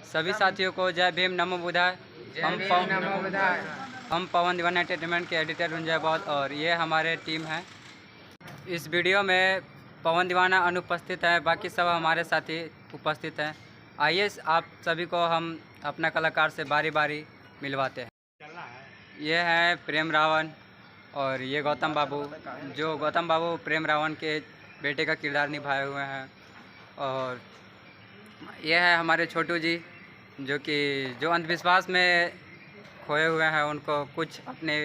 सभी साथियों को जय भीम नमो बुधाय। हम पवन दीवाना एंटरटेनमेंट के एडिटर रुंजय बौद्ध और ये हमारे टीम है। इस वीडियो में पवन दीवाना अनुपस्थित है, बाकी सब हमारे साथी उपस्थित हैं। आइए आप सभी को हम अपना कलाकार से बारी बारी मिलवाते हैं। ये है प्रेम रावण और ये गौतम बाबू, जो गौतम बाबू प्रेम रावण के बेटे का किरदार निभाए हुए हैं। और ये है हमारे छोटू जी, जो अंधविश्वास में खोए हुए हैं, उनको कुछ अपने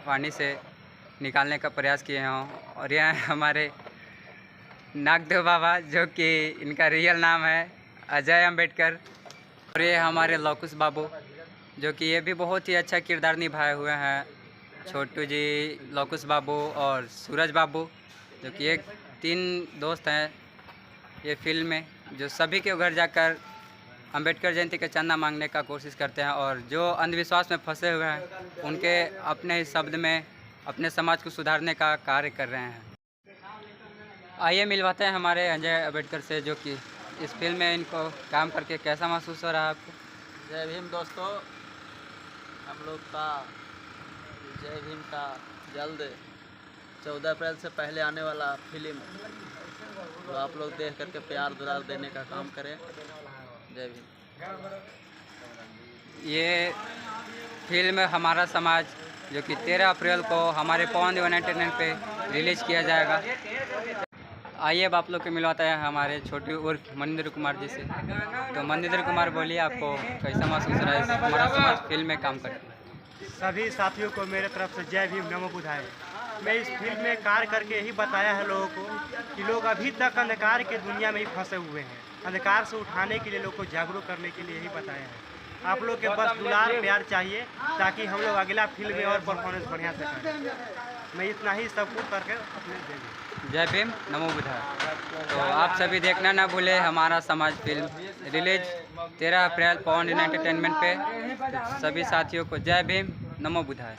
वाणी से निकालने का प्रयास किए हैं। और यह है हमारे नागदेव बाबा, जो कि इनका रियल नाम है अजय अम्बेडकर। और ये हमारे लौकुश बाबू, जो कि ये भी बहुत ही अच्छा किरदार निभाए हुए हैं। छोटू जी, लौकुश बाबू और सूरज बाबू, जो कि एक 3 दोस्त हैं ये फिल्म में, जो सभी के घर जाकर अंबेडकर जयंती के चंदा मांगने का कोशिश करते हैं और जो अंधविश्वास में फंसे हुए हैं उनके अपने ही शब्द में अपने समाज को सुधारने का कार्य कर रहे हैं। आइए मिलवाते हैं हमारे अजय अम्बेडकर से, जो कि इस फिल्म में इनको काम करके कैसा महसूस हो रहा है आपको? जय भीम दोस्तों, हम लोग का जय भीम का जल्द 14 अप्रैल से पहले आने वाला फिल्म, तो आप लोग देख करके प्यार दुलार देने का काम करें। जय भीम। ये फिल्म हमारा समाज, जो कि 13 अप्रैल को हमारे पवन दीवाना एंटरटेनमेंट पे रिलीज किया जाएगा। आइए अब आप लोग को मिलवाता है हमारे छोटू उर्फ मनिंद्र कुमार जी से। तो मनिंद्र कुमार, बोलिए आपको कैसा महसूस हो रहा है हमारा समाज फिल्म में काम करके? सभी साथियों को मेरे तरफ से जय भीम नमो बुधाय। मैं इस फिल्म में कार्य करके यही बताया है लोगों को कि लोग अभी तक अंधकार की दुनिया में ही फंसे हुए हैं। अंधकार से उठाने के लिए लोग को जागरूक करने के लिए यही बताया है। आप लोग के बस दुलार प्यार चाहिए, ताकि हम लोग अगला फिल्म में और परफॉर्मेंस बढ़िया से करें। मैं इतना ही सब कुछ करके अपने जय भीम नमो बुधाय। तो आप सभी देखना ना भूले हमारा समाज फिल्म रिलीज 13 अप्रैल पवन दीवाना एंटरटेनमेंट पे। तो सभी साथियों को जय भीम नमो बुधाय।